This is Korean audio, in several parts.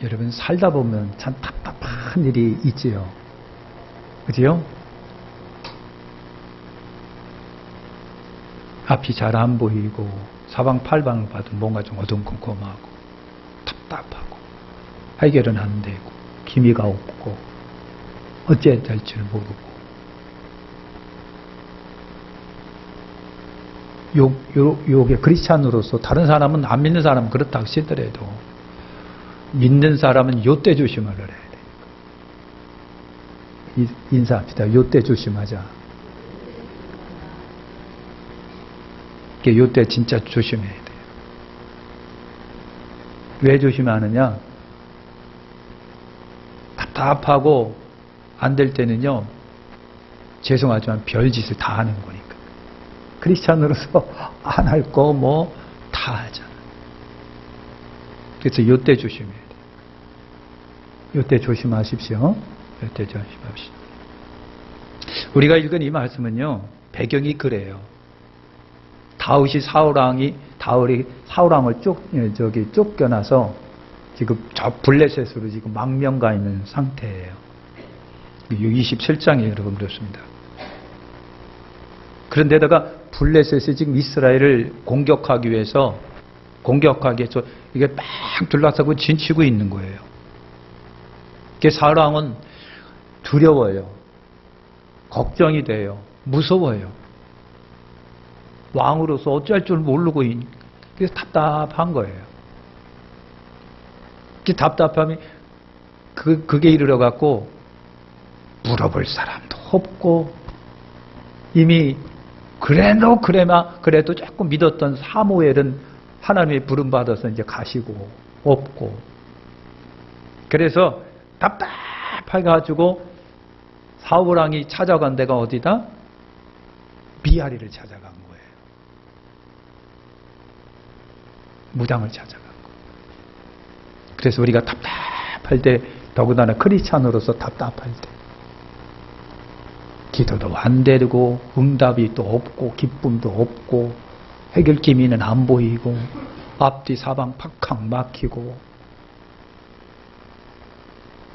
여러분 살다 보면 참 답답한 일이 있지요. 그지요? 앞이 잘 안 보이고 사방팔방을 봐도 뭔가 좀 어두컴컴하고 답답하고 해결은 안 되고 기미가 없고 어찌해야 될지를 모르고 요게 크리스찬으로서 다른 사람은 안 믿는 사람은 그렇다고 치더라도 믿는 사람은 요때 조심을 해야 돼. 인사합시다. 요때 조심하자. 요때 진짜 조심해야 돼요. 왜 조심하느냐? 답답하고 안 될 때는요, 죄송하지만 별짓을 다 하는 거니까. 크리스찬으로서 안 할 거 뭐 다 하잖아. 그래서 요때 조심해야 돼요. 요때 조심하십시오. 요때 조심합시다. 우리가 읽은 이 말씀은요, 배경이 그래요. 다윗이 사울왕을 쫓겨나서 지금 저 블레셋으로 지금 망명가 있는 상태예요. 27장에 여러분 그렇습니다. 그런데다가 블레셋이 지금 이스라엘을 공격하기 위해서 이게 막 둘러싸고 진치고 있는 거예요. 사울왕은 두려워요. 걱정이 돼요. 무서워요. 왕으로서 어쩔 줄 모르고 그래서 답답한 거예요. 그 답답함이 그게 이르러 갖고 물어볼 사람도 없고 이미 그래도 조금 믿었던 사무엘은 하나님의 부름 받아서 이제 가시고 없고 그래서 답답해가지고 사울왕이 찾아간 데가 어디다? 미아리를 찾아간 거예요. 무당을 찾아간 거. 그래서 우리가 답답할 때 더군다나 크리스찬으로서 답답할 때 기도도 안 되고 응답이 또 없고 기쁨도 없고 해결 기미는 안 보이고 앞뒤 사방 팍팍 막히고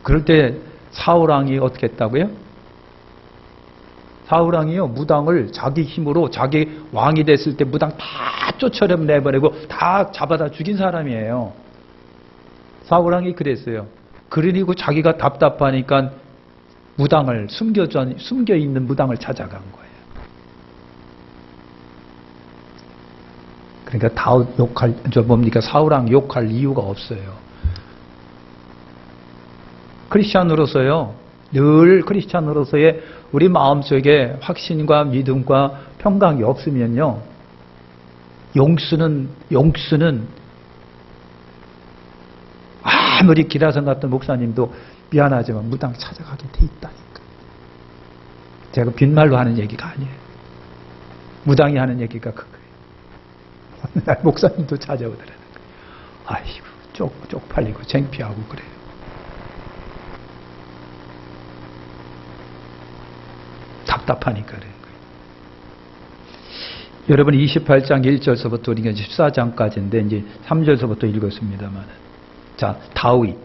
그럴 때 사울왕이 어떻게 했다고요? 사울왕이요 무당을 자기 힘으로 자기 왕이 됐을 때 무당 다 쫓아내버리고 다 잡아다 죽인 사람이에요. 사울왕이 그랬어요. 그러니까 자기가 답답하니까 무당을 숨겨있는 무당을 찾아간 거예요. 그러니까 사울왕 욕할 이유가 없어요. 크리스찬으로서요, 늘 크리스찬으로서의 우리 마음속에 확신과 믿음과 평강이 없으면요, 용수는 아무리 기라성 같은 목사님도 미안하지만 무당 찾아가게 돼 있다니까. 제가 빈말로 하는 얘기가 아니에요. 무당이 하는 얘기가 그거예요. 어느 날 목사님도 찾아오더라는 거예요. 아이고 쪽팔리고 창피하고 그래요. 답답하니까 그런 거예요. 여러분 28장 1절서부터 우리가 14장까지인데 이제 3절서부터 읽었습니다만, 자 다윗,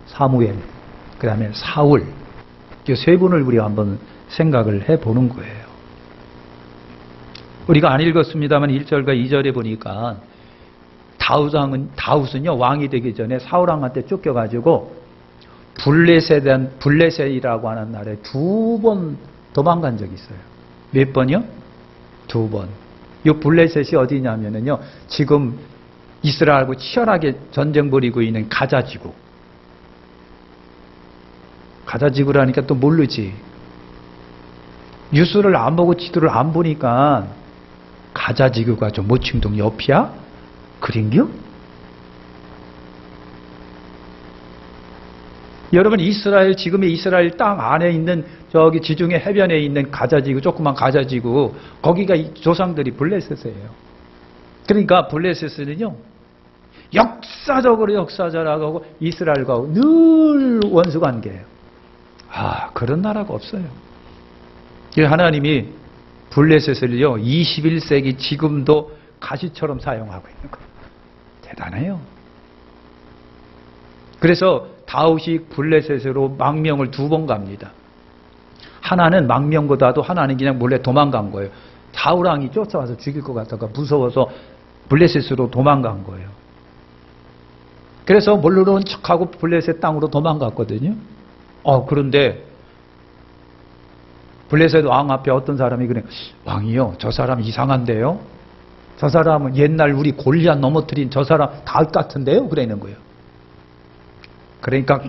사무엘, 그 다음에 사울, 이 세 분을 우리가 한번 생각을 해보는 거예요. 우리가 안 읽었습니다만 1절과 2절에 보니까 다윗은요 왕이 되기 전에 사울왕한테 쫓겨가지고 블레셋이라고 하는 나라에 2번 도망간 적이 있어요. 몇 번이요? 2번. 이 블레셋이 어디냐면요 지금 이스라엘하고 치열하게 전쟁 벌이고 있는 가자지구. 가자지구라니까 또 모르지. 뉴스를 안 보고 지도를 안 보니까 가자지구가 좀 모칭동 옆이야? 그린겨? 여러분 지금의 이스라엘 땅 안에 있는 저기 지중해 해변에 있는 가자지구, 조그만 가자지구, 거기가 조상들이 블레셋이에요. 그러니까 블레셋은요 역사적으로 이스라엘과 늘 원수 관계예요. 그런 나라가 없어요. 하나님이 블레셋을요 21세기 지금도 가시처럼 사용하고 있는 거예요. 대단해요. 그래서 다윗이 블레셋으로 망명을 2번 갑니다. 하나는 망명보다도 하나는 그냥 몰래 도망간 거예요. 사울 왕이 쫓아와서 죽일 것 같아서 무서워서 블레셋으로 도망간 거예요. 그래서 모르는 척하고 블레셋 땅으로 도망갔거든요. 그런데 블레셋 왕 앞에 어떤 사람이 그래, 왕이요, 저 사람 이상한데요? 저 사람은 옛날 우리 골리앗 넘어뜨린 저 사람 다윗 같은데요? 그러는 거예요. 그러니까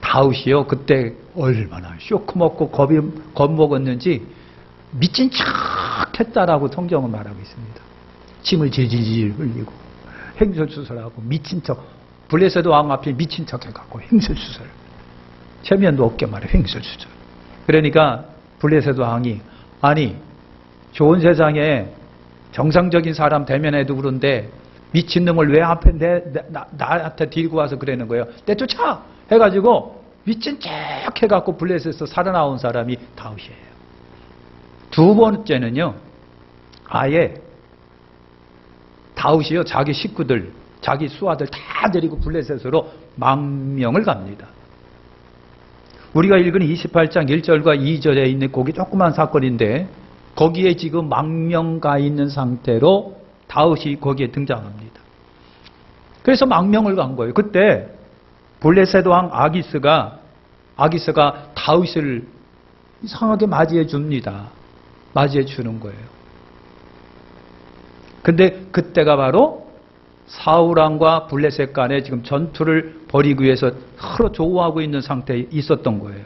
다윗이요, 그때 얼마나 쇼크 먹고 겁먹었는지 미친 척 했다라고 성경은 말하고 있습니다. 침을 질질 흘리고 횡설수설하고 미친 척, 블레셋 왕 앞에 미친 척 해갖고 횡설수설, 체면도 없게 말해 횡설수설. 그러니까 블레셋 왕이, 아니 좋은 세상에 정상적인 사람 대면해도 그런데 미친놈을 왜 앞에 나한테 데리고 와서 그러는 거예요. 내쫓아! 해가지고 미친 척 해갖고 블레셋에서 살아나온 사람이 다윗이에요. 2번째는요, 아예 다윗이요, 자기 식구들, 자기 수하들 다 데리고 블레셋으로 망명을 갑니다. 우리가 읽은 28장 1절과 2절에 있는 거기 조그만 사건인데 거기에 지금 망명 가 있는 상태로 다윗이 거기에 등장합니다. 그래서 망명을 간 거예요. 그때 블레셋 왕 아기스가 다윗을 이상하게 맞이해 줍니다. 맞이해 주는 거예요. 근데 그때가 바로 사울 왕과 블레셋 간에 지금 전투를 벌이기 위해서 서로 조우하고 있는 상태에 있었던 거예요.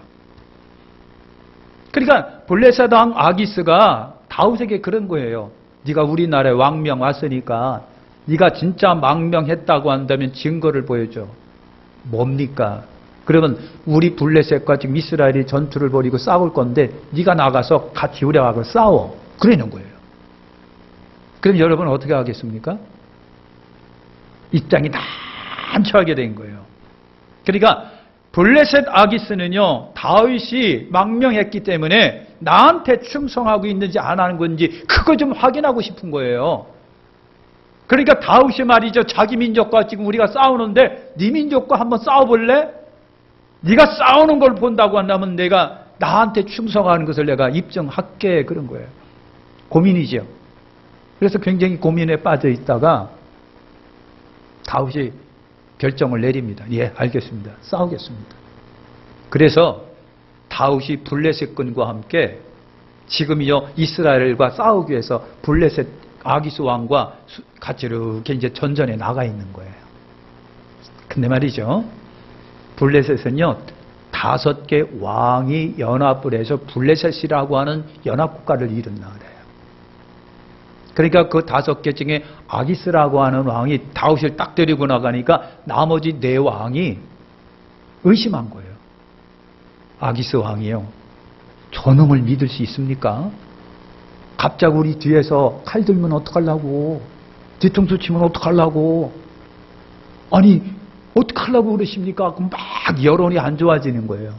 그러니까 블레셋 왕 아기스가 다윗에게 그런 거예요. 네가 우리나라에 왕명 왔으니까 네가 진짜 망명했다고 한다면 증거를 보여줘. 뭡니까? 그러면 우리 블레셋과 지금 이스라엘이 전투를 벌이고 싸울 건데 네가 나가서 같이 우리하고 싸워. 그러는 거예요. 그럼 여러분 어떻게 하겠습니까? 입장이 난처하게 된 거예요. 그러니까 블레셋 아기스는요, 다윗이 망명했기 때문에 나한테 충성하고 있는지 안 하는 건지 그거 좀 확인하고 싶은 거예요. 그러니까 다윗이 말이죠, 자기 민족과 지금 우리가 싸우는데 네 민족과 한번 싸워볼래? 네가 싸우는 걸 본다고 한다면 내가 나한테 충성하는 것을 내가 입증할게, 그런 거예요. 고민이죠. 그래서 굉장히 고민에 빠져 있다가 다윗이 결정을 내립니다. 예, 알겠습니다. 싸우겠습니다. 그래서 다윗이 블레셋군과 함께 지금이요 이스라엘과 싸우기 위해서 블레셋 아기스 왕과 같이 이렇게 이제 전전에 나가 있는 거예요. 근데 말이죠, 블레셋은요 5개 왕이 연합을 해서 블레셋이라고 하는 연합국가를 이룬다 그래요. 그러니까 그 5개 중에 아기스라고 하는 왕이 다윗을 딱 데리고 나가니까 나머지 4왕이 의심한 거예요. 아기스 왕이요, 저놈을 믿을 수 있습니까? 갑자기 우리 뒤에서 칼 들면 어떡하려고, 뒤통수 치면 어떡하려고, 아니 어떡하려고 그러십니까? 막 여론이 안 좋아지는 거예요.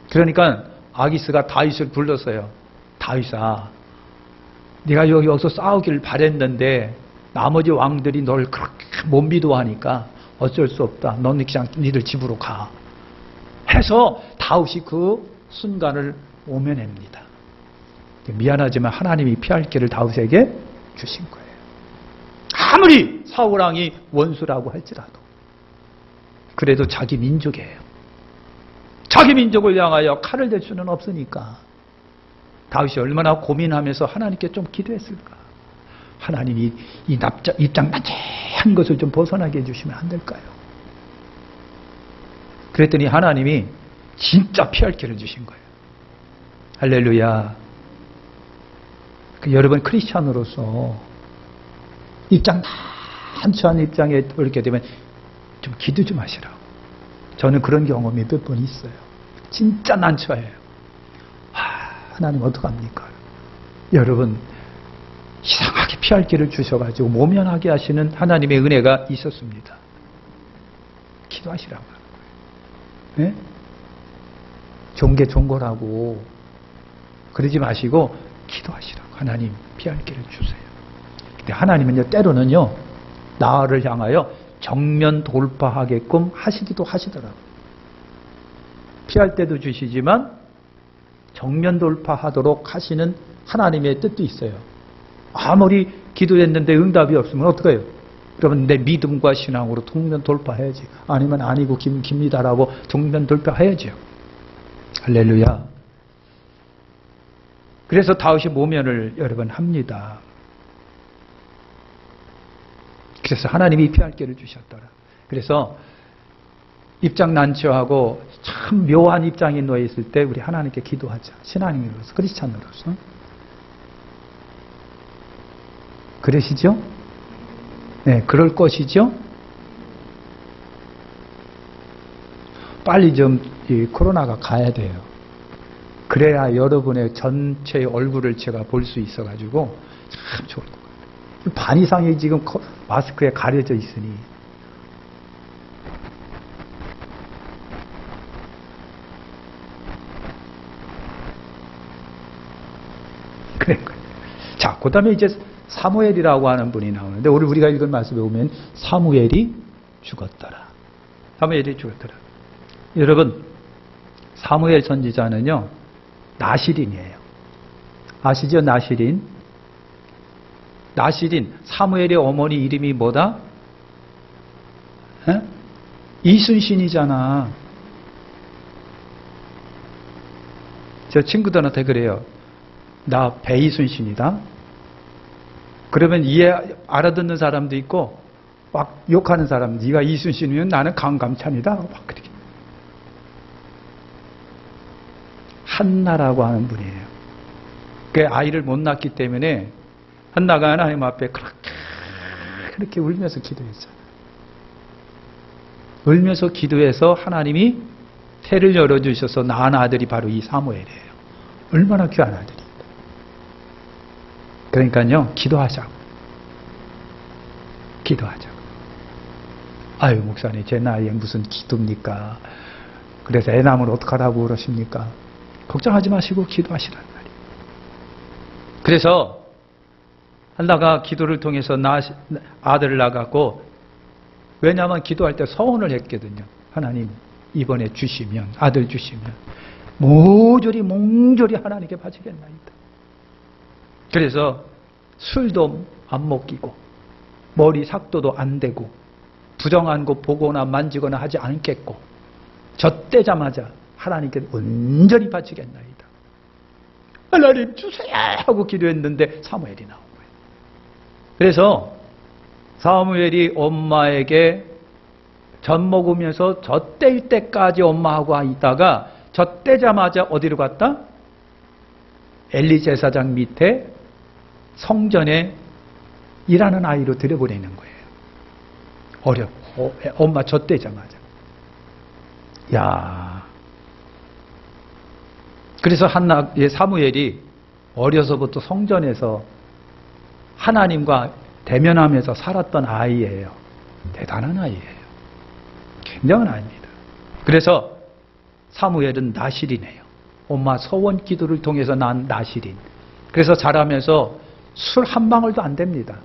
그러니까 아기스가 다윗을 불렀어요. 다윗아, 네가 여기서 싸우길 바랬는데 나머지 왕들이 널 그렇게 못 믿어하니까 어쩔 수 없다. 넌 그냥 니들 집으로 가. 해서 다윗이 그 순간을 오면합니다. 미안하지만 하나님이 피할 길을 다윗에게 주신 거예요. 아무리 사울 왕이 원수라고 할지라도 그래도 자기 민족이에요. 자기 민족을 향하여 칼을 댈 수는 없으니까 다윗이 얼마나 고민하면서 하나님께 좀 기도했을까. 하나님이 이 입장 난처한 것을 좀 벗어나게 해주시면 안 될까요? 그랬더니 하나님이 진짜 피할 길을 주신 거예요. 할렐루야. 여러분 크리스찬으로서 입장 난처한 입장에 이렇게 되면 좀 기도 좀 하시라고. 저는 그런 경험이 몇 번 있어요. 진짜 난처해요. 하나님 어떡합니까? 여러분 이상하게 피할 길을 주셔가지고 모면하게 하시는 하나님의 은혜가 있었습니다. 기도하시라고 하는 거예요. 네? 종계 종고라고 그러지 마시고 기도하시라고. 하나님 피할 길을 주세요. 근데 하나님은요 때로는요 나를 향하여 정면 돌파하게끔 하시기도 하시더라고요. 피할 때도 주시지만 정면 돌파하도록 하시는 하나님의 뜻도 있어요. 아무리 기도했는데 응답이 없으면 어떡해요? 그러면 내 믿음과 신앙으로 정면 돌파해야지. 아니면 아니고 깁니다라고 정면 돌파해야죠. 할렐루야. 그래서 다윗이 모면을 여러 번 합니다. 그래서 하나님이 피할 길을 주셨더라. 그래서 입장 난처하고 참 묘한 입장에 놓여 있을 때 우리 하나님께 기도하자. 신앙인으로서, 크리스찬으로서. 그러시죠? 네, 그럴 것이죠? 빨리 좀 이 코로나가 가야 돼요. 그래야 여러분의 전체의 얼굴을 제가 볼 수 있어가지고 참 좋을 것 같아요. 반 이상이 지금 마스크에 가려져 있으니. 그래. 자, 그 다음에 이제 사무엘이라고 하는 분이 나오는데, 우리가 읽은 말씀에 보면 사무엘이 죽었더라. 사무엘이 죽었더라. 여러분, 사무엘 선지자는요, 나실인이에요. 아시죠? 나실인. 나실인. 사무엘의 어머니 이름이 뭐다? 에? 이순신이잖아. 저 친구들한테 그래요. 나 배이순신이다. 그러면 알아듣는 사람도 있고 막 욕하는 사람, 네가 이순신이면 나는 강감찬이다. 막 그렇게. 한나라고 하는 분이에요. 그 아이를 못 낳기 때문에 한나가 하나님 앞에 그렇게 울면서 기도했잖아요. 울면서 기도해서 하나님이 태를 열어주셔서 낳은 아들이 바로 이 사무엘이에요. 얼마나 귀한 아들이. 그러니까요, 기도하자고. 기도하자고. 아유, 목사님, 제 나이에 무슨 기도입니까? 그래서 애 낳으면 어떡하라고 그러십니까? 걱정하지 마시고 기도하시란 말이에요. 그래서 한나가 기도를 통해서 아들을 낳았고, 왜냐하면 기도할 때 서원을 했거든요. 하나님, 이번에 주시면, 아들 주시면 모조리 몽조리 하나님께 바치겠나이다. 그래서 술도 안 먹이고 머리 삭도도 안 되고 부정한 거 보거나 만지거나 하지 않겠고 젖대자마자 하나님께 온전히 바치겠나이다. 하나님 주세요 하고 기도했는데 사무엘이 나온 거예요. 그래서 사무엘이 엄마에게 젖 먹으면서 젖댈 때까지 엄마하고 있다가 젖대자마자 어디로 갔다? 엘리 제사장 밑에 성전에 일하는 아이로 들여보내는 거예요. 어렵고 엄마 젖대자마자. 야. 그래서 사무엘이 어려서부터 성전에서 하나님과 대면하면서 살았던 아이예요. 대단한 아이예요. 굉장한 아이입니다. 그래서 사무엘은 나실이네요. 엄마 서원 기도를 통해서 난 나실인. 그래서 자라면서 술 한 방울도 안 됩니다.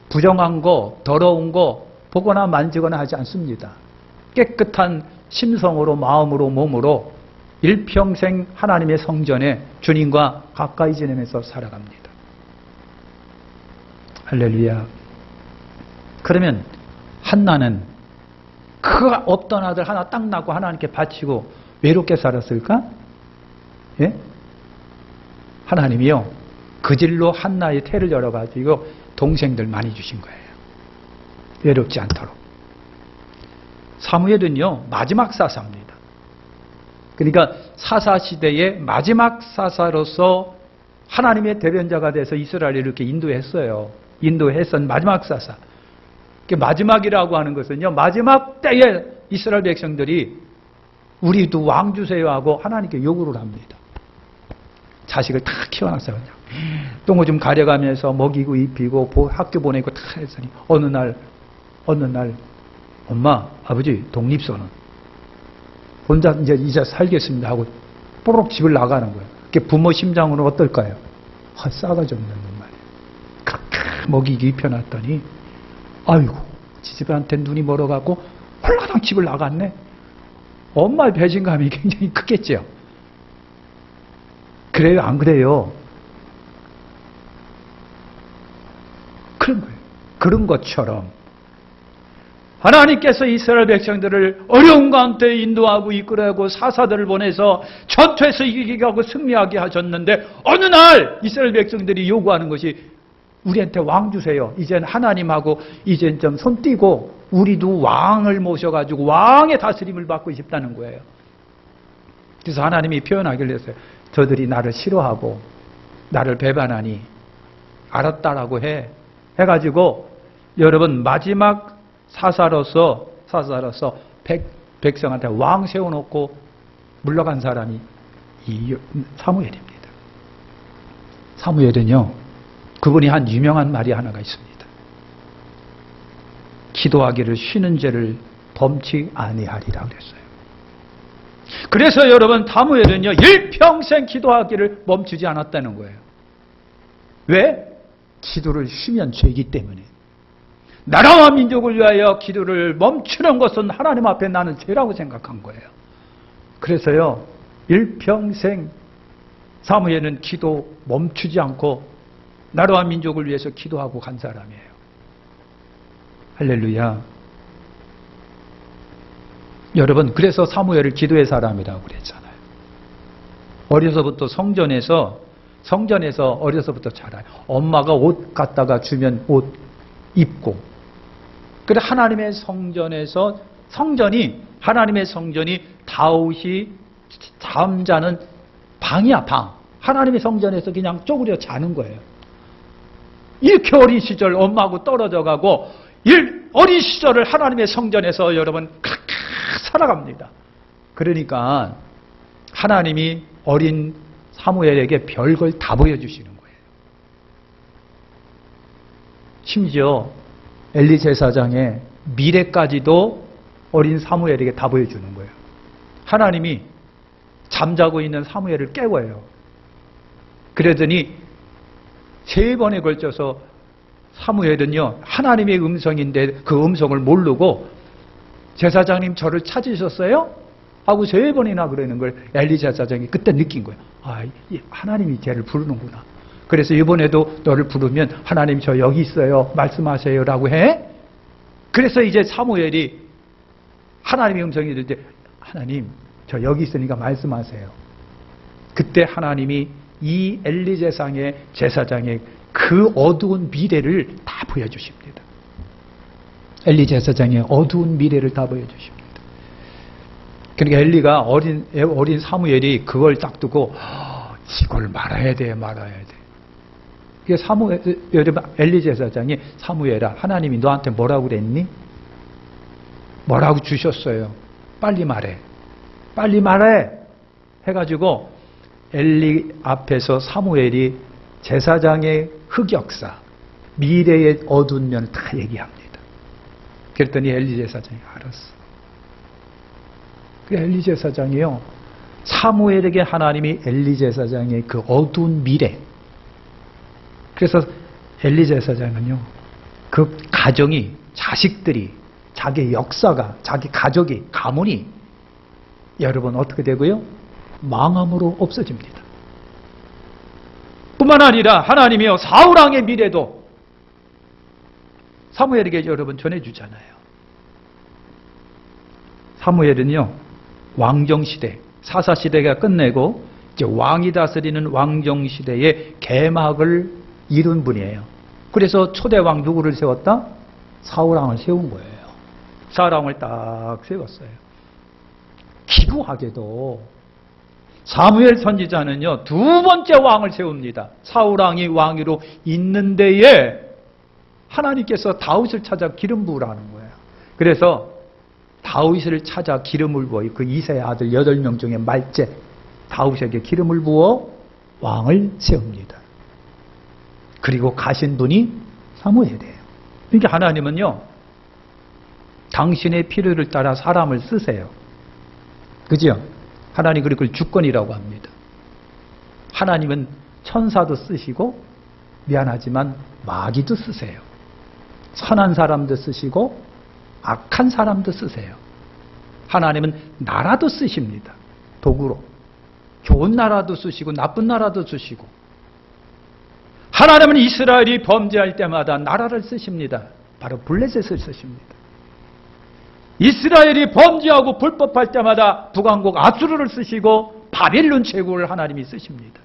부정한 거, 더러운 거 보거나 만지거나 하지 않습니다. 깨끗한 심성으로, 마음으로, 몸으로 일평생 하나님의 성전에 주님과 가까이 지내면서 살아갑니다. 할렐루야. 그러면 한나는 그 없던 아들 하나 딱 낳고 하나님께 바치고 외롭게 살았을까? 예? 하나님이요, 그 질로 한나의 태를 열어가지고 동생들 많이 주신 거예요. 외롭지 않도록. 사무엘은요, 마지막 사사입니다. 그러니까 사사시대의 마지막 사사로서 하나님의 대변자가 돼서 이스라엘을 이렇게 인도했어요. 인도했던 마지막 사사. 마지막이라고 하는 것은요, 마지막 때에 이스라엘 백성들이 우리도 왕 주세요 하고 하나님께 요구를 합니다. 자식을 다 키워놨어요. 그냥 똥을 좀 가려가면서 먹이고 입히고 학교 보내고 다 했으니 어느 날 엄마, 아버지 독립선언 혼자 이제 살겠습니다 하고 뽀록 집을 나가는 거예요. 그게 부모 심장으로 어떨까요? 싸가지 없는 말이에요. 그렇게 먹이고 입혀놨더니 아이고 지지배한테 눈이 멀어가고 홀라당 집을 나갔네. 엄마의 배신감이 굉장히 크겠죠. 그래요? 안 그래요? 그런 거예요. 그런 것처럼 하나님께서 이스라엘 백성들을 어려운 가운데 인도하고 이끌어가고 사사들을 보내서 전투에서 이기게 하고 승리하게 하셨는데 어느 날 이스라엘 백성들이 요구하는 것이 우리한테 왕 주세요. 이젠 하나님하고 이젠 좀 손 띄고 우리도 왕을 모셔가지고 왕의 다스림을 받고 싶다는 거예요. 그래서 하나님이 표현하기를 했어요. 저들이 나를 싫어하고 나를 배반하니 알았다라고 해가지고 여러분 마지막 사사로서 백성한테 왕 세워놓고 물러간 사람이 이 사무엘입니다. 사무엘은요, 그분이 한 유명한 말이 하나가 있습니다. 기도하기를 쉬는 죄를 범치 아니하리라 그랬어요. 그래서 여러분 사무엘은요 일평생 기도하기를 멈추지 않았다는 거예요. 왜? 기도를 쉬면 죄이기 때문에. 나라와 민족을 위하여 기도를 멈추는 것은 하나님 앞에 나는 죄라고 생각한 거예요. 그래서요 일평생 사무엘은 기도 멈추지 않고 나라와 민족을 위해서 기도하고 간 사람이에요. 할렐루야. 여러분 그래서 사무엘을 기도의 사람이라고 그랬잖아요. 어려서부터 성전에서 어려서부터 자라요. 엄마가 옷 갖다가 주면 옷 입고. 그래 하나님의 하나님의 성전이 다윗이 잠자는 방이야, 방. 하나님의 성전에서 그냥 쪼그려 자는 거예요. 이렇게 어린 시절 엄마하고 떨어져 가고 어린 시절을 하나님의 성전에서 여러분 칵칵 살아갑니다. 그러니까 하나님이 어린 사무엘에게 별걸 다 보여주시는 거예요. 심지어 엘리 제사장의 미래까지도 어린 사무엘에게 다 보여주는 거예요. 하나님이 잠자고 있는 사무엘을 깨워요. 그러더니 3번에 걸쳐서 사무엘은요 하나님의 음성인데 그 음성을 모르고 제사장님 저를 찾으셨어요? 하고 3번이나 그러는 걸 엘리 제사장이 그때 느낀 거예요. 아, 하나님이 쟤를 부르는구나. 그래서 이번에도 너를 부르면 하나님 저 여기 있어요. 말씀하세요 라고 해. 그래서 이제 사무엘이 하나님의 음성이 들을 때 하나님 저 여기 있으니까 말씀하세요. 그때 하나님이 이 엘리 제사장의 그 어두운 미래를 다 보여주십니다. 엘리 제사장의 어두운 미래를 다 보여주십니다. 그러니까 엘리가 어린 사무엘이 그걸 딱 두고 이걸 말아야 돼. 여러분 엘리 제사장이 사무엘아 하나님이 너한테 뭐라고 그랬니? 뭐라고 주셨어요? 빨리 말해 해가지고 엘리 앞에서 사무엘이 제사장의 흑역사 미래의 어두운 면을 다 얘기합니다. 그랬더니 엘리 제사장이 알았어. 그 엘리 제사장이요 사무엘에게 하나님이 엘리 제사장의 그 어두운 미래. 그래서 엘리 제사장은요 그 가정이 자식들이 자기 역사가 자기 가족이 가문이 여러분 어떻게 되고요? 망함으로 없어집니다. 뿐만 아니라 하나님이요 사울왕의 미래도 사무엘에게 여러분 전해주잖아요. 사무엘은요 왕정시대 사사시대가 끝내고 이제 왕이 다스리는 왕정시대의 개막을 이룬 분이에요. 그래서 초대왕 누구를 세웠다? 사울왕을 세운 거예요. 사울왕을 딱 세웠어요. 기구하게도 사무엘 선지자는요 2번째 왕을 세웁니다. 사울왕이 왕위로 있는 데에 하나님께서 다윗을 찾아 기름 부으라는 거예요. 그래서 다윗을 찾아 기름을 부어 그 이새의 아들 8명 중에 말째 다윗에게 기름을 부어 왕을 세웁니다. 그리고 가신 분이 사무엘이에요. 그러니까 하나님은요 당신의 필요를 따라 사람을 쓰세요. 그죠? 하나님 그걸 주권이라고 합니다. 하나님은 천사도 쓰시고 미안하지만 마귀도 쓰세요. 선한 사람도 쓰시고 악한 사람도 쓰세요. 하나님은 나라도 쓰십니다. 도구로. 좋은 나라도 쓰시고 나쁜 나라도 쓰시고. 하나님은 이스라엘이 범죄할 때마다 나라를 쓰십니다. 바로 블레셋을 쓰십니다. 이스라엘이 범죄하고 불법할 때마다 북왕국 압수르를 쓰시고 바벨론 제국을 하나님이 쓰십니다.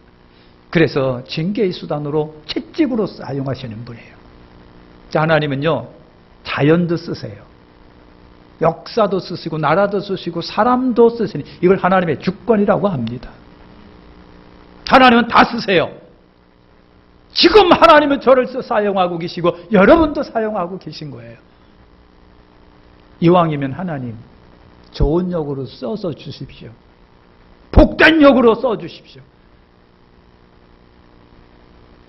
그래서 징계의 수단으로 채찍으로 사용하시는 분이에요. 자, 하나님은요, 자연도 쓰세요. 역사도 쓰시고 나라도 쓰시고 사람도 쓰시니 이걸 하나님의 주권이라고 합니다. 하나님은 다 쓰세요. 지금 하나님은 저를 사용하고 계시고 여러분도 사용하고 계신 거예요. 이왕이면 하나님 좋은 역으로 써서 주십시오. 복된 역으로 써주십시오.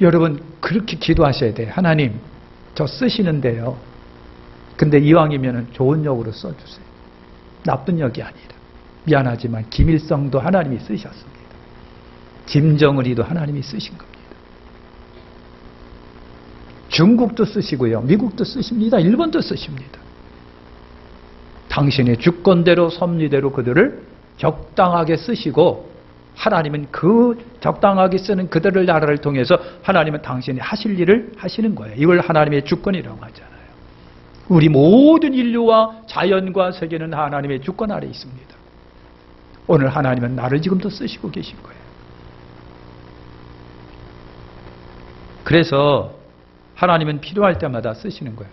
여러분 그렇게 기도하셔야 돼요. 하나님 저 쓰시는데요. 근데 이왕이면 좋은 역으로 써주세요. 나쁜 역이 아니라. 미안하지만 김일성도 하나님이 쓰셨습니다. 김정은이도 하나님이 쓰신 겁니다. 중국도 쓰시고요. 미국도 쓰십니다. 일본도 쓰십니다. 당신의 주권대로 섭리대로 그들을 적당하게 쓰시고 하나님은 그 적당하게 쓰는 그들을 나라를 통해서 하나님은 당신이 하실 일을 하시는 거예요. 이걸 하나님의 주권이라고 하잖아요. 우리 모든 인류와 자연과 세계는 하나님의 주권 아래 있습니다. 오늘 하나님은 나를 지금도 쓰시고 계신 거예요. 그래서 하나님은 필요할 때마다 쓰시는 거예요.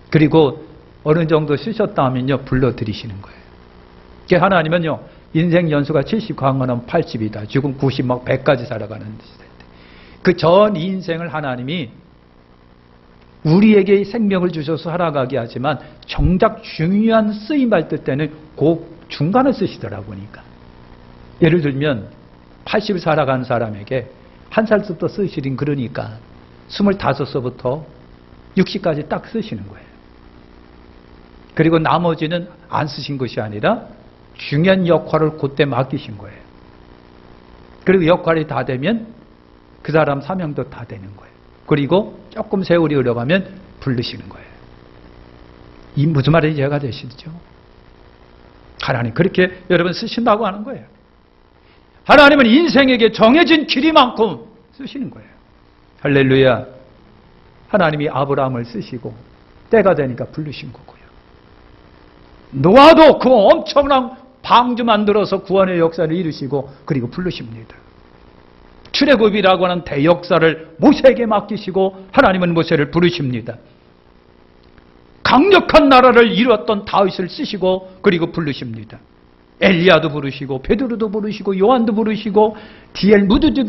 그리고 어느 정도 쓰셨다 하면요, 불러들이시는 거예요. 하나님은요, 인생 연수가 70 강건하면 80이다. 지금 90, 100까지 살아가는 시대인데. 그 전 인생을 하나님이 우리에게 생명을 주셔서 살아가게 하지만 정작 중요한 쓰임할 때는 그 중간에 쓰시더라 보니까. 예를 들면 80을 살아간 사람에게 한 살부터 쓰시린 그러니까 25세부터 60까지 딱 쓰시는 거예요. 그리고 나머지는 안 쓰신 것이 아니라 중요한 역할을 그때 맡기신 거예요. 그리고 역할이 다 되면 그 사람 사명도 다 되는 거예요. 그리고 조금 세월이 흘러가면 부르시는 거예요. 이 무슨 말인지 이해가 되시죠? 하나님 그렇게 여러분 쓰신다고 하는 거예요. 하나님은 인생에게 정해진 길이만큼 쓰시는 거예요. 할렐루야. 하나님이 아브라함을 쓰시고 때가 되니까 부르신 거고요. 노아도 그 엄청난 방주 만들어서 구원의 역사를 이루시고 그리고 부르십니다. 출애굽이라고 하는 대역사를 모세에게 맡기시고 하나님은 모세를 부르십니다. 강력한 나라를 이루었던 다윗을 쓰시고 그리고 부르십니다. 엘리야도 부르시고 베드로도 부르시고 요한도 부르시고 디엘 무드도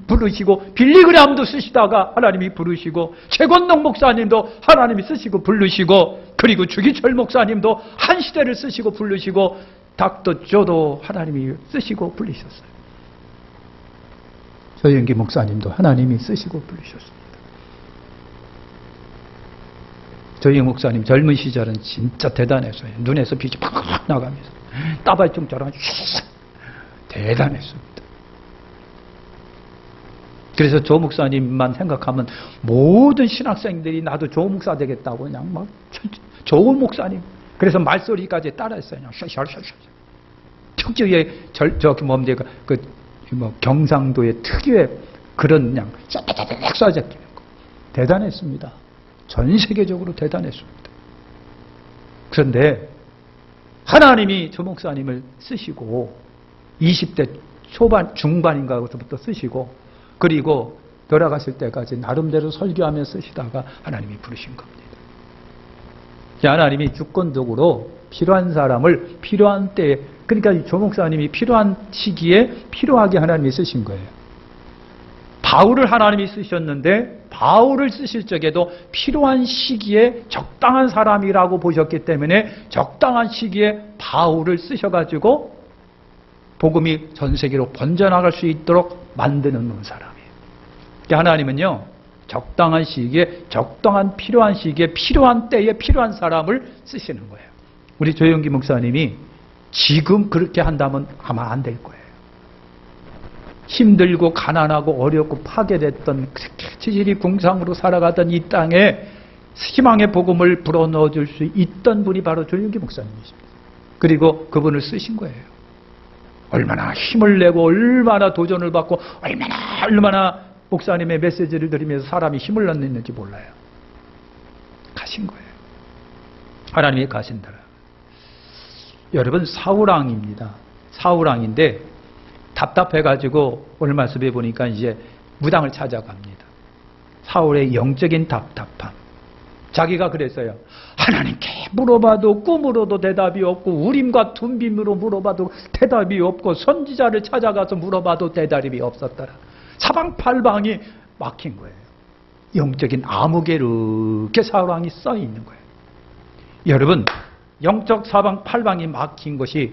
부르시고 빌리그람도 쓰시다가 하나님이 부르시고 최권동 목사님도 하나님이 쓰시고 부르시고 그리고 주기철 목사님도 한 시대를 쓰시고 부르시고 닥터 조도 하나님이 쓰시고 부르셨어요. 조영기 목사님도 하나님이 쓰시고 부르셨습니다. 조영기 목사님 젊은 시절은 진짜 대단했어요. 눈에서 빛이 팍 나가면서 따발총처럼 대단했습니다. 그래서 조 목사님만 생각하면 모든 신학생들이 나도 조 목사 되겠다고 그냥 막 좋은 목사님. 그래서 말소리까지 따라했어요. 그냥 샤샤샤샤. 특유의 저기 뭡니까 경상도의 특유의 그런 그냥 쫙쫙쫙 쏴잡히는 거. 대단했습니다. 전 세계적으로 대단했습니다. 그런데 하나님이 조 목사님을 쓰시고 20대 초반 중반인가부터 쓰시고 그리고 돌아가실 때까지 나름대로 설교하며 쓰시다가 하나님이 부르신 겁니다. 하나님이 주권적으로 필요한 사람을 필요한 때에 그러니까 조 목사님이 필요한 시기에 필요하게 하나님이 쓰신 거예요. 바울을 하나님이 쓰셨는데 바울을 쓰실 적에도 필요한 시기에 적당한 사람이라고 보셨기 때문에 적당한 시기에 바울을 쓰셔가지고 복음이 전 세계로 번져나갈 수 있도록 만드는 사람이에요. 그러니까 하나님은요 적당한 시기에 적당한 필요한 시기에 필요한 때에 필요한 사람을 쓰시는 거예요. 우리 조영기 목사님이 지금 그렇게 한다면 아마 안 될 거예요. 힘들고 가난하고 어렵고 파괴됐던 지질이 궁상으로 살아가던 이 땅에 희망의 복음을 불어넣어 줄 수 있던 분이 바로 조윤기 목사님이십니다. 그리고 그분을 쓰신 거예요. 얼마나 힘을 내고 얼마나 도전을 받고 얼마나 목사님의 메시지를 들으면서 사람이 힘을 얻는지 몰라요. 가신 거예요. 하나님이 가신다. 여러분, 사울왕입니다. 사울왕인데 답답해가지고 오늘 말씀해 보니까 이제 무당을 찾아갑니다. 사울의 영적인 답답함. 자기가 그랬어요. 하나님께 물어봐도 꿈으로도 대답이 없고 우림과 둠빔으로 물어봐도 대답이 없고 선지자를 찾아가서 물어봐도 대답이 없었더라. 사방팔방이 막힌 거예요. 영적인 암흑에 이렇게 사울왕이 써 있는 거예요. 여러분, 영적 사방팔방이 막힌 것이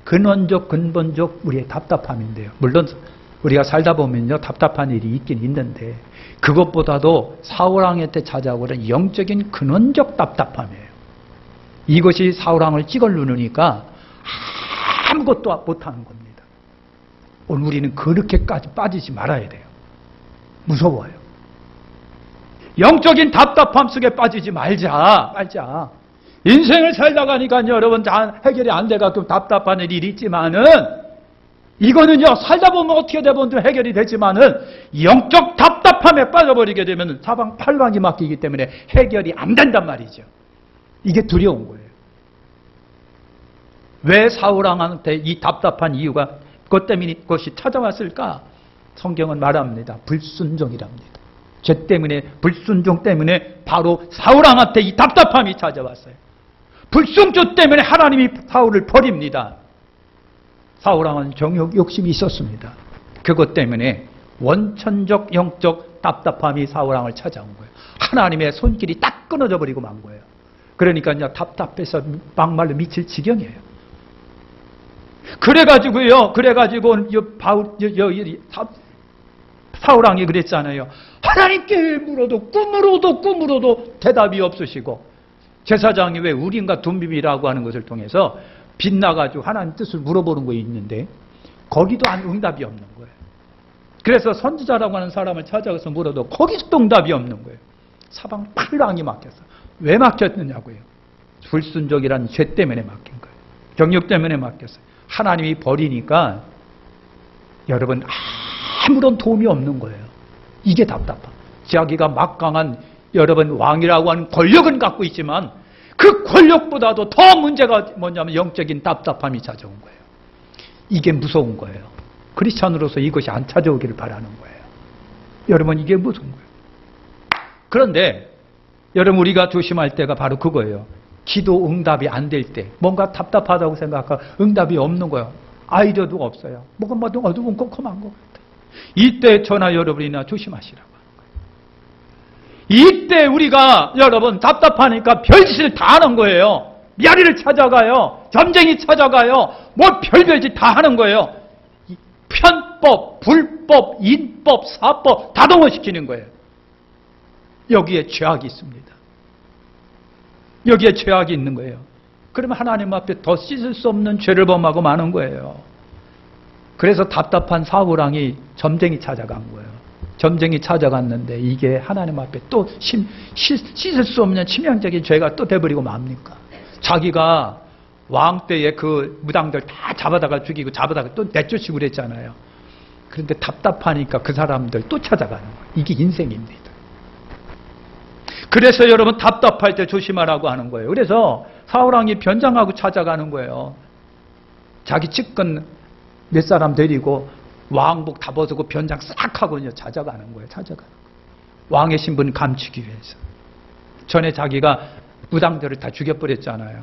근원적 근본적 우리의 답답함인데요. 물론 우리가 살다 보면요 답답한 일이 있긴 있는데 그것보다도 사울왕한테 찾아오는 영적인 근원적 답답함이에요. 이것이 사울왕을 찍을 누르니까 아무것도 못하는 겁니다. 오늘 우리는 그렇게까지 빠지지 말아야 돼요. 무서워요. 영적인 답답함 속에 빠지지 말자. 인생을 살다 가니까 여러분 다 해결이 안 돼가지고 답답한 일이 있지만은 이거는요 살다 보면 어떻게 되면 해결이 되지만은 영적 답답함에 빠져버리게 되면 사방팔방이 막히기 때문에 해결이 안 된단 말이죠. 이게 두려운 거예요. 왜 사울왕한테 이 답답한 이유가 그것 때문에 그것이 찾아왔을까? 성경은 말합니다. 불순종이랍니다. 죄 때문에 불순종 때문에 바로 사울왕한테 이 답답함이 찾아왔어요. 불순종 때문에 하나님이 사울을 버립니다. 사울왕은 정욕 욕심이 있었습니다. 그것 때문에 원천적 영적 답답함이 사울왕을 찾아온 거예요. 하나님의 손길이 딱 끊어져 버리고 만 거예요. 그러니까 답답해서 막말로 미칠 지경이에요. 그래가지고 사울왕이 그랬잖아요. 하나님께 물어도 꿈으로도 대답이 없으시고 제사장이 왜 우림과 둠빔이라고 하는 것을 통해서 빛나가지고 하나님 뜻을 물어보는 거 있는데 거기도 응답이 없는 거예요. 그래서 선지자라고 하는 사람을 찾아가서 물어도 거기서도 응답이 없는 거예요. 사방팔방이 막혔어. 왜 막혔느냐고요. 불순종이라는 죄 때문에 막힌 거예요. 정욕 때문에 막혔어요. 하나님이 버리니까 여러분 아무런 도움이 없는 거예요. 이게 답답함. 자기가 막강한 여러분 왕이라고 하는 권력은 갖고 있지만 그 권력보다도 더 문제가 뭐냐면 영적인 답답함이 찾아온 거예요. 이게 무서운 거예요. 크리스찬으로서 이것이 안 찾아오기를 바라는 거예요. 여러분 이게 무서운 거예요. 그런데 여러분 우리가 조심할 때가 바로 그거예요. 기도 응답이 안 될 때 뭔가 답답하다고 생각하고 응답이 없는 거예요. 아이디어도 없어요. 뭐가 뭐든 어두운 컴컴한 것 같아요. 이때 저나 여러분이나 조심하시라고 하는 거예요. 이때 우리가 여러분 답답하니까 별짓을 다 하는 거예요. 미아리를 찾아가요. 점쟁이 찾아가요. 뭐 별짓 다 하는 거예요. 편법, 불법, 인법, 사법 다 동원시키는 거예요. 여기에 죄악이 있습니다. 여기에 죄악이 있는 거예요. 그러면 하나님 앞에 더 씻을 수 없는 죄를 범하고 마는 거예요. 그래서 답답한 사울왕이 점쟁이 찾아간 거예요. 점쟁이 찾아갔는데 이게 하나님 앞에 또 씻을 수 없는 치명적인 죄가 또 돼버리고 맙니까? 자기가 왕 때에 그 무당들 다 잡아다가 죽이고 잡아다가 또 내쫓이고 그랬잖아요. 그런데 답답하니까 그 사람들 또 찾아가는 거예요. 이게 인생입니다. 그래서 여러분 답답할 때 조심하라고 하는 거예요. 그래서 사울왕이 변장하고 찾아가는 거예요. 자기 측근 몇 사람 데리고 왕복 다 벗고 변장 싹 하고 찾아가는 거예요. 왕의 신분 감추기 위해서. 전에 자기가 무당들을 다 죽여버렸잖아요.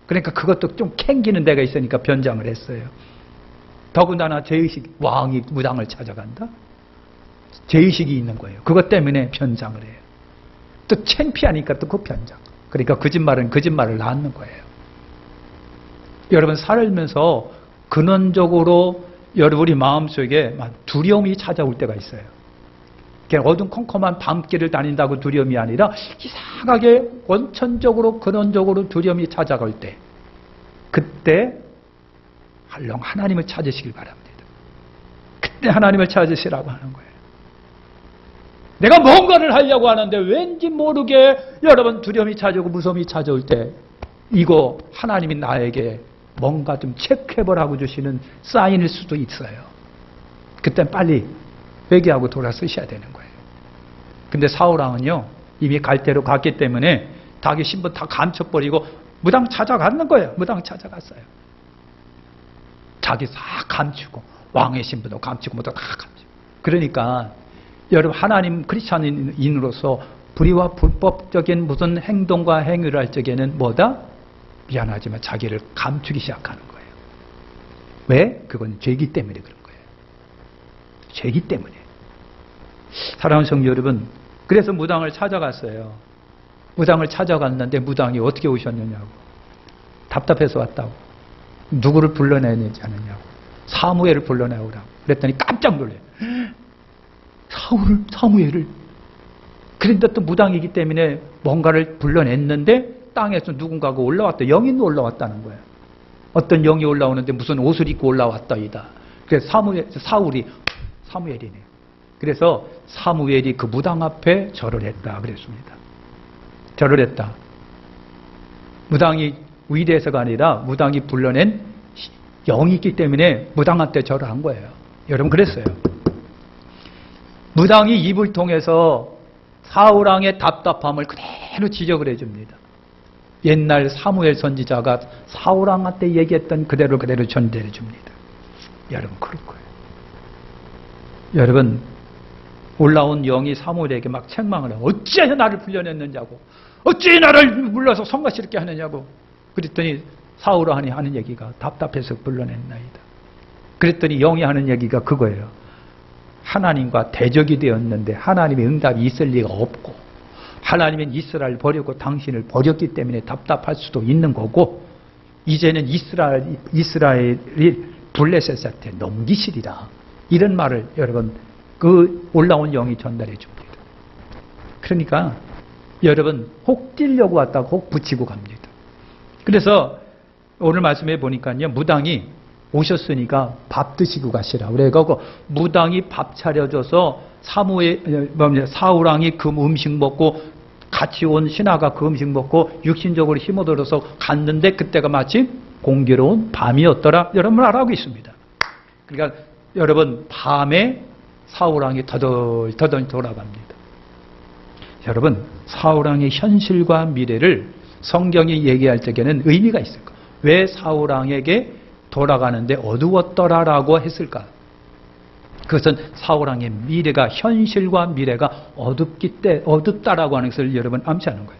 그러니까 그것도 좀 캥기는 데가 있으니까 변장을 했어요. 더군다나 죄의식, 왕이 무당을 찾아간다? 죄의식이 있는 거예요. 그것 때문에 변장을 해요. 또 창피하니까 또 그 변장. 그러니까 거짓말은 거짓말을 낳는 거예요. 여러분 살면서 근원적으로 여러분이 마음속에 두려움이 찾아올 때가 있어요. 어둠컴컴한 밤길을 다닌다고 두려움이 아니라 이상하게 원천적으로 근원적으로 두려움이 찾아갈 때 그때 할령 하나님을 찾으시길 바랍니다. 그때 하나님을 찾으시라고 하는 거예요. 내가 뭔가를 하려고 하는데 왠지 모르게 여러분 두려움이 찾아오고 무서움이 찾아올 때 이거 하나님이 나에게 뭔가 좀 체크해보라고 주시는 사인일 수도 있어요. 그땐 빨리 회개하고 돌아서셔야 되는 거예요. 근데 사울왕은요 이미 갈 대로 갔기 때문에 자기 신분 다 감춰버리고 무당 찾아가는 거예요. 무당 찾아갔어요. 자기 다 감추고 왕의 신분도 감추고 뭐도 다 감추고. 그러니까 여러분 하나님 크리스찬인으로서 불의와 불법적인 무슨 행동과 행위를 할 적에는 뭐다? 미안하지만 자기를 감추기 시작하는 거예요. 왜? 그건 죄이기 때문에 그런 거예요. 죄이기 때문에. 사랑하는 성도 여러분, 그래서 무당을 찾아갔어요. 무당을 찾아갔는데 무당이 어떻게 오셨느냐고. 답답해서 왔다고. 누구를 불러내지 않느냐고. 사무엘을 불러내오라고. 그랬더니 깜짝 놀래요. 사무엘을. 그런데 또 무당이기 때문에 뭔가를 불러냈는데 땅에서 누군가가 올라왔다. 영이 올라왔다는 거예요. 어떤 영이 올라오는데 무슨 옷을 입고 올라왔다이다. 그래서 사무엘이네요. 그래서 사무엘이 그 무당 앞에 절을 했다 그랬습니다. 절을 했다. 무당이 위대해서가 아니라 무당이 불러낸 영이 있기 때문에 무당한테 절을 한 거예요. 여러분 그랬어요. 무당이 입을 통해서 사울왕의 답답함을 그대로 지적을 해줍니다. 옛날 사무엘 선지자가 사울왕한테 얘기했던 그대로 전달해 줍니다. 여러분 그럴 거예요. 여러분 올라온 영이 사무엘에게 막 책망을 해요. 어찌 나를 불려냈느냐고. 어찌 나를 불러서 성가시럽게 하느냐고. 그랬더니 사울왕이 하는 얘기가 답답해서 불러냈나이다. 그랬더니 영이 하는 얘기가 그거예요. 하나님과 대적이 되었는데 하나님의 응답이 있을 리가 없고 하나님은 이스라엘을 버리고 당신을 버렸기 때문에 답답할 수도 있는 거고 이제는 이스라엘이 블레셋한테 넘기시리라. 이런 말을 여러분 그 올라온 영이 전달해 줍니다. 그러니까 여러분 혹 찔려고 왔다가 혹 붙이고 갑니다. 그래서 오늘 말씀해 보니까요. 무당이 오셨으니까 밥 드시고 가시라. 그래서 무당이 밥 차려줘서 사울왕이 그 음식 먹고 같이 온 신하가 그 음식 먹고 육신적으로 힘 얻어서 갔는데 그때가 마침 공교로운 밤이었더라. 여러분 알고 있습니다. 그러니까 여러분 밤에 사울왕이 더덜 돌아갑니다. 여러분 사울왕의 현실과 미래를 성경이 얘기할 적에는 의미가 있을 거예요. 왜 사울왕에게 돌아가는데 어두웠더라라고 했을까? 그것은 사울왕의 미래가 현실과 미래가 어둡다라고 하는 것을 여러분 암시하는 거예요.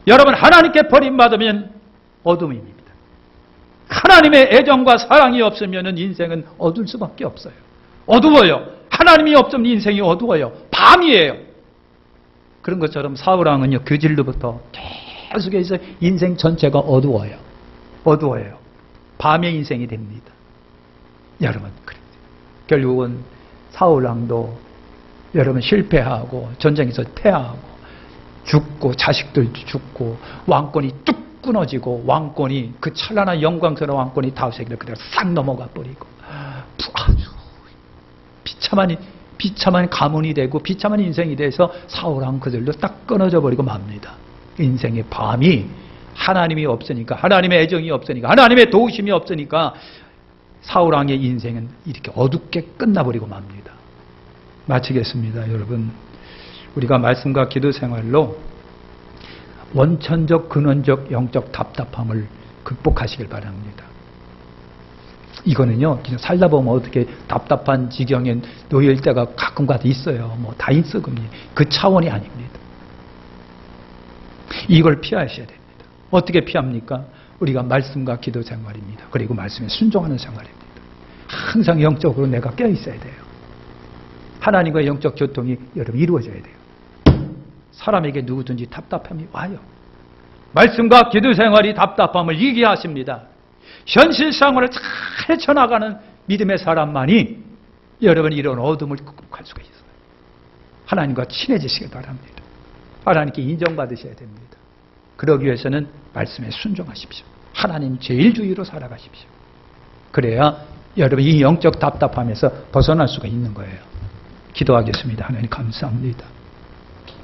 여러분 하나님께 버림받으면 어둠입니다. 하나님의 애정과 사랑이 없으면 인생은 어두울 수밖에 없어요. 어두워요. 하나님이 없으면 인생이 어두워요. 밤이에요. 그런 것처럼 사울왕은요 그 진로부터 계속해서 인생 전체가 어두워요. 밤의 인생이 됩니다. 여러분 결국은 사울왕도 여러분 실패하고 전쟁에서 패하고 죽고 자식들도 죽고 왕권이 뚝 끊어지고 왕권이 그 찬란한 영광스러운 왕권이 다윗에게 그대로 싹 넘어가 버리고 아주 비참한 가문이 되고 비참한 인생이 돼서 사울왕 그들도 딱 끊어져 버리고 맙니다. 인생의 밤이 하나님이 없으니까 하나님의 애정이 없으니까 하나님의 도우심이 없으니까 사울왕의 인생은 이렇게 어둡게 끝나버리고 맙니다. 마치겠습니다. 여러분 우리가 말씀과 기도 생활로 원천적 근원적 영적 답답함을 극복하시길 바랍니다. 이거는요 그냥 살다 보면 어떻게 답답한 지경에 놓일 때가 가끔가다 있어요. 뭐 다 있어. 그 차원이 아닙니다. 이걸 피하셔야 됩니다. 어떻게 피합니까? 우리가 말씀과 기도 생활입니다. 그리고 말씀에 순종하는 생활입니다. 항상 영적으로 내가 깨어 있어야 돼요. 하나님과의 영적 교통이 여러분 이루어져야 돼요. 사람에게 누구든지 답답함이 와요. 말씀과 기도 생활이 답답함을 이기게 하십니다. 현실 생활을 잘 헤쳐나가는 믿음의 사람만이 여러분 이런 어둠을 극복할 수가 있어요. 하나님과 친해지시기 바랍니다. 하나님께 인정받으셔야 됩니다. 그러기 위해서는 말씀에 순종하십시오. 하나님 제일주의로 살아가십시오. 그래야 여러분 이 영적 답답함에서 벗어날 수가 있는 거예요. 기도하겠습니다. 하나님 감사합니다.